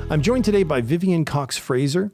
I'm joined today by Vivian Cox Fraser,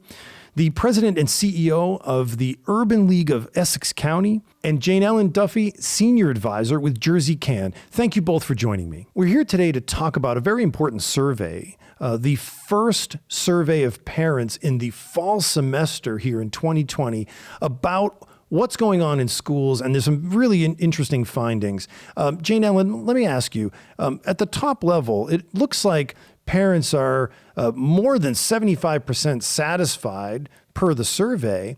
the president and CEO of the Urban League of Essex County, and Janellen Duffy, senior advisor with JerseyCan. Thank you both for joining me. We're here today to talk about a very important survey, the first survey of parents in the fall semester here in 2020 about what's going on in schools, and there's some really interesting findings. Janellen, let me ask you, at the top level, it looks like parents are more than 75% satisfied per the survey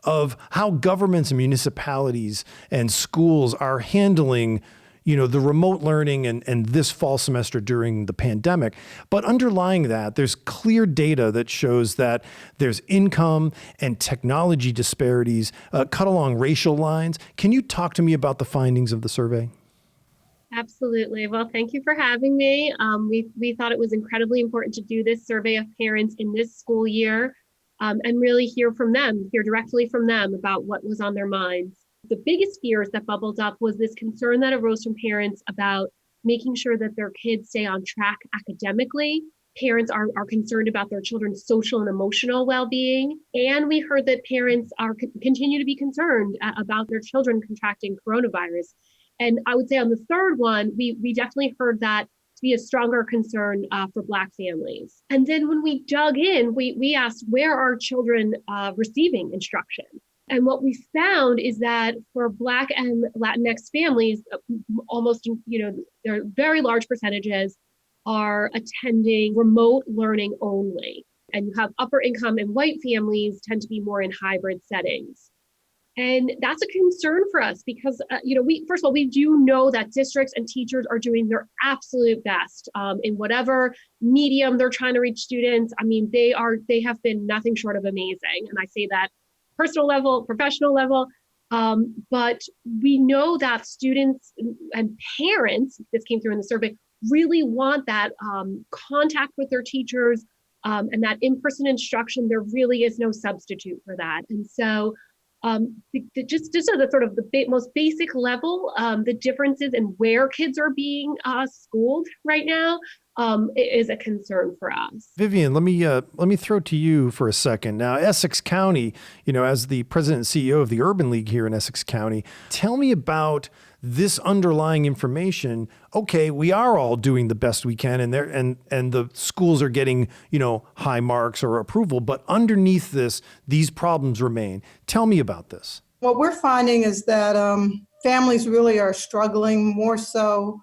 of how governments and municipalities and schools are handling the remote learning and this fall semester during the pandemic. But underlying that, there's clear data that shows that there's income and technology disparities cut along racial lines. Can you talk to me about the findings of the survey? Absolutely. Well, thank you for having me. We thought it was incredibly important to do this survey of parents in this school year and really hear directly from them about what was on their minds. The biggest fears that bubbled up was this concern that arose from parents about making sure that their kids stay on track academically. Parents are concerned about their children's social and emotional well-being. And we heard that parents continue to be concerned about their children contracting coronavirus. And I would say on the third one, we definitely heard that to be a stronger concern for Black families. And then when we dug in, we asked, where are children receiving instruction? And what we found is that for Black and Latinx families, almost, there are very large percentages are attending remote learning only. And you have upper income and white families tend to be more in hybrid settings. And that's a concern for us because, first of all, we do know that districts and teachers are doing their absolute best in whatever medium they're trying to reach students. I mean, they have been nothing short of amazing. And I say that personal level, professional level, but we know that students and parents, this came through in the survey, really want that contact with their teachers and that in-person instruction. There really is no substitute for that. And so just at the sort of the most basic level, the differences in where kids are being schooled right now is a concern for us. Vivian, let me throw to you for a second. Now, Essex County, as the president and CEO of the Urban League here in Essex County, tell me about this underlying information. Okay, we are all doing the best we can, and the schools are getting high marks or approval, but underneath this, these problems remain. Tell me about this. What we're finding is that families really are struggling more so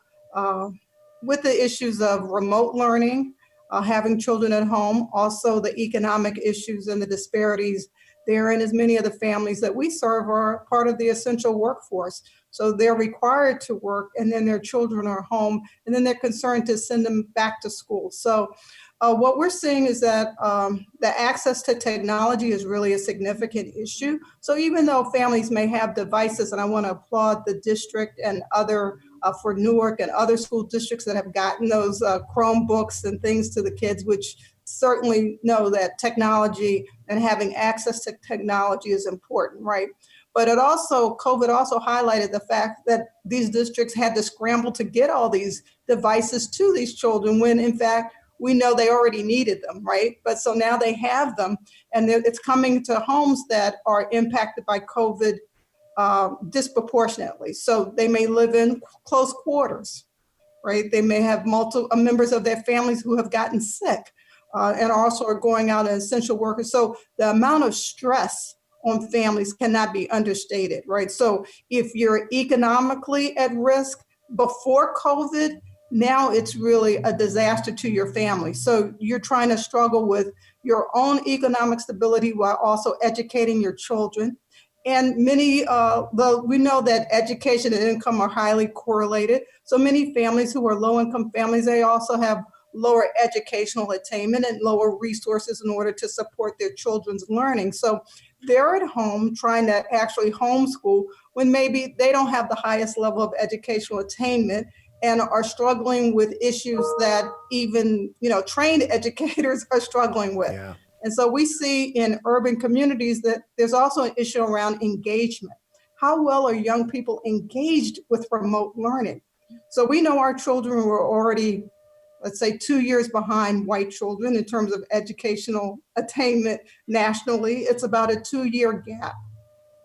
with the issues of remote learning, having children at home, also the economic issues and the disparities therein, as many of the families that we serve are part of the essential workforce. So they're required to work, and then their children are home, and then they're concerned to send them back to school. So what we're seeing is that the access to technology is really a significant issue. So even though families may have devices, and I want to applaud the district and other for Newark and other school districts that have gotten those Chromebooks and things to the kids, which certainly know that technology and having access to technology is important, right? But COVID also highlighted the fact that these districts had to scramble to get all these devices to these children when in fact, we know they already needed them, right? But so now they have them, and it's coming to homes that are impacted by COVID disproportionately. So they may live in close quarters, right? They may have multiple members of their families who have gotten sick and also are going out as essential workers. So the amount of stress on families cannot be understated, right? So if you're economically at risk before COVID, now it's really a disaster to your family. So you're trying to struggle with your own economic stability while also educating your children. And many, we know that education and income are highly correlated. So many families who are low-income families, they also have lower educational attainment and lower resources in order to support their children's learning. So they're at home trying to actually homeschool when maybe they don't have the highest level of educational attainment and are struggling with issues that even, trained educators are struggling with. Yeah. And so we see in urban communities that there's also an issue around engagement. How well are young people engaged with remote learning? So we know our children were already let's say 2 years behind white children in terms of educational attainment nationally. It's about a 2-year gap.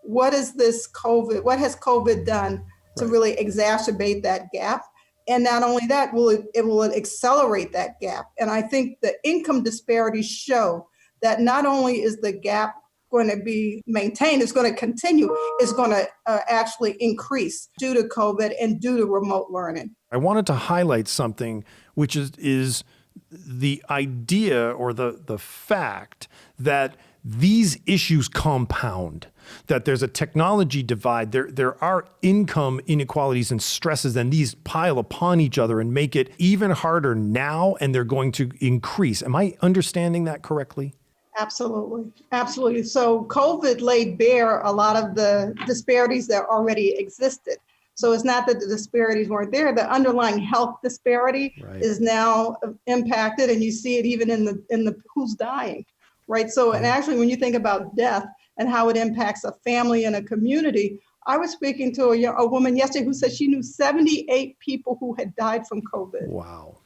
What has COVID done to really exacerbate that gap? And not only that, it will accelerate that gap. And I think the income disparities show that not only is the gap going to be maintained, it's going to continue, it's going to actually increase due to COVID and due to remote learning. I wanted to highlight something, which is the idea or the fact that these issues compound, that there's a technology divide, there are income inequalities and stresses, and these pile upon each other and make it even harder now, and they're going to increase. Am I understanding that correctly? Absolutely. Absolutely. So COVID laid bare a lot of the disparities that already existed. So it's not that the disparities weren't there. The underlying health disparity is now impacted, and you see it even in the who's dying, right? So, and actually, when you think about death and how it impacts a family and a community, I was speaking to a woman yesterday who said she knew 78 people who had died from COVID. Wow.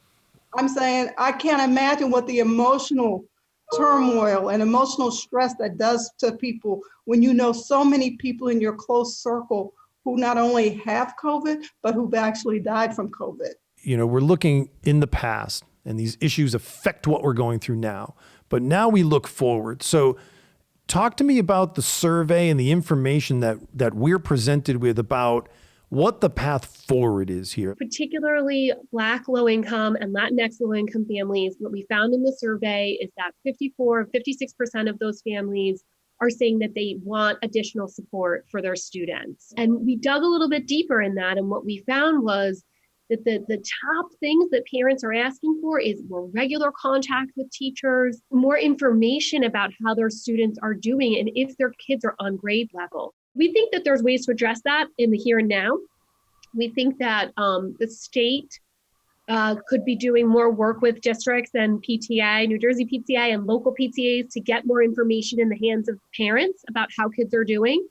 I'm saying I can't imagine what the emotional turmoil and emotional stress that does to people when you know so many people in your close circle who not only have COVID, but who've actually died from COVID. You know, we're looking in the past, and these issues affect what we're going through now. But now we look forward. So talk to me about the survey and the information that we're presented with about what the path forward is here. Particularly Black low-income and Latinx low-income families, what we found in the survey is that 56% of those families are saying that they want additional support for their students. And we dug a little bit deeper in that, and what we found was that the top things that parents are asking for is more regular contact with teachers, more information about how their students are doing and if their kids are on grade level. We think that there's ways to address that in the here and now. We think that the state could be doing more work with districts and PTA, New Jersey PTA and local PTAs to get more information in the hands of parents about how kids are doing.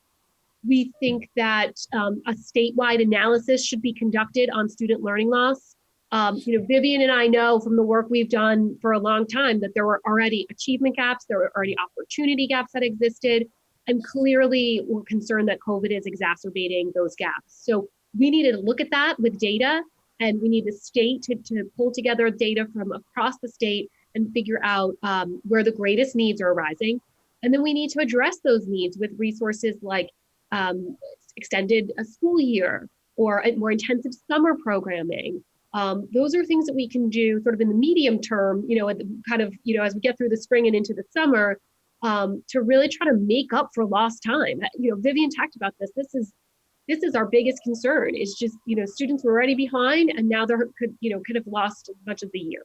We think that a statewide analysis should be conducted on student learning loss. Vivian and I know from the work we've done for a long time that there were already achievement gaps, there were already opportunity gaps that existed, and clearly we're concerned that COVID is exacerbating those gaps. So we needed to look at that with data, and we need the state to pull together data from across the state and figure out where the greatest needs are arising. And then we need to address those needs with resources like extended a school year or a more intensive summer programming. Those are things that we can do sort of in the medium term, as we get through the spring and into the summer, to really try to make up for lost time. Vivian talked about this. This is our biggest concern is just, students were already behind and now they could have lost much of the year.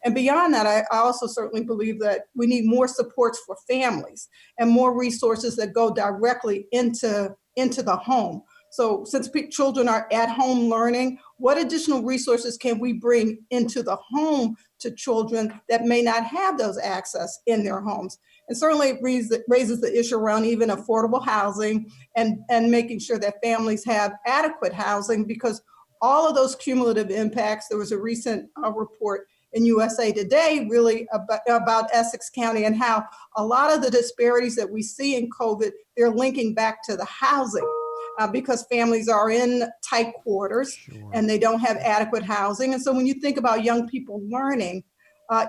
And beyond that, I also certainly believe that we need more supports for families and more resources that go directly into the home. So since children are at home learning, what additional resources can we bring into the home to children that may not have those access in their homes? And certainly it raises the issue around even affordable housing and making sure that families have adequate housing, because all of those cumulative impacts, there was a recent report in USA Today really about Essex County and how a lot of the disparities that we see in COVID, they're linking back to the housing. Because families are in tight quarters and they don't have adequate housing. And so when you think about young people learning,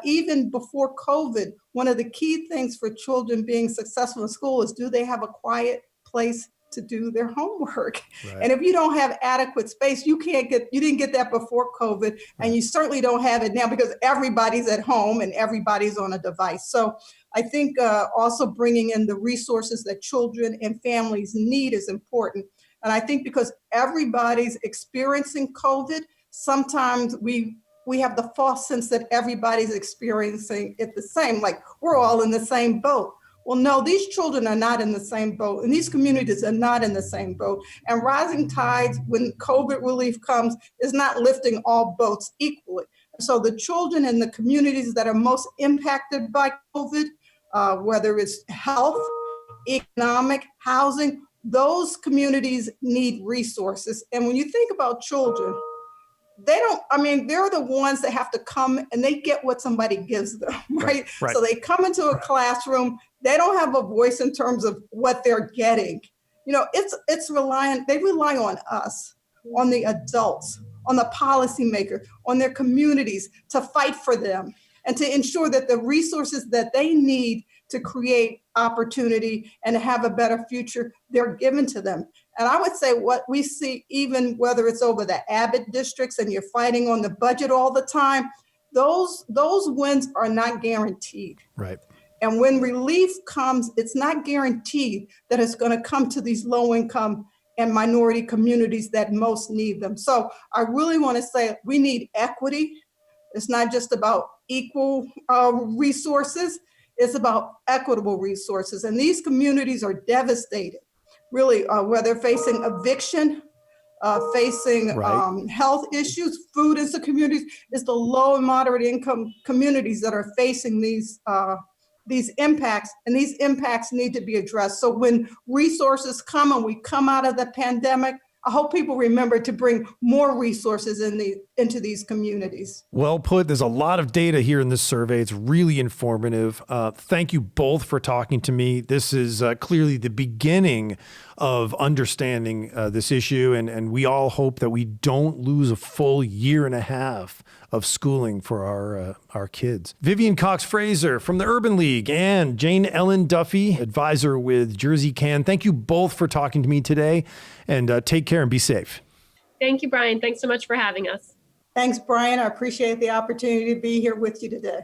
even before COVID, one of the key things for children being successful in school is, do they have a quiet place to do their homework? Right. And if you don't have adequate space, you didn't get that before COVID, and you certainly don't have it now because everybody's at home and everybody's on a device. So I think also bringing in the resources that children and families need is important. And I think because everybody's experiencing COVID, sometimes we have the false sense that everybody's experiencing it the same, like we're all in the same boat. Well, no, these children are not in the same boat, and these communities are not in the same boat. And rising tides, when COVID relief comes, is not lifting all boats equally. So the children in the communities that are most impacted by COVID, whether it's health, economic, housing, those communities need resources. And when you think about children, they don't, I mean, they're the ones that have to come and they get what somebody gives them, right? Right. So they come into a classroom, they don't have a voice in terms of what they're getting. You know, they rely on us, on the adults, on the policymakers, on their communities to fight for them and to ensure that the resources that they need to create opportunity and have a better future, they're given to them. And I would say what we see, even whether it's over the Abbott districts and you're fighting on the budget all the time, those wins are not guaranteed. Right. And when relief comes, it's not guaranteed that it's going to come to these low income and minority communities that most need them. So I really want to say we need equity. It's not just about equal resources. It's about equitable resources. And these communities are devastated, really, where they're facing eviction, facing Right. health issues, food insecurities. It's the low and moderate income communities that are facing these impacts, and these impacts need to be addressed. So when resources come and we come out of the pandemic, I hope people remember to bring more resources into these communities. Well put. There's a lot of data here in this survey. It's really informative. Thank you both for talking to me. This is clearly the beginning of understanding this issue, and we all hope that we don't lose a full year and a half of schooling for our kids. Vivian Cox Fraser from the Urban League and Janellen Duffy, advisor with JerseyCan. Thank you both for talking to me today, and take care and be safe. Thank you, Brian. Thanks so much for having us. Thanks, Brian. I appreciate the opportunity to be here with you today.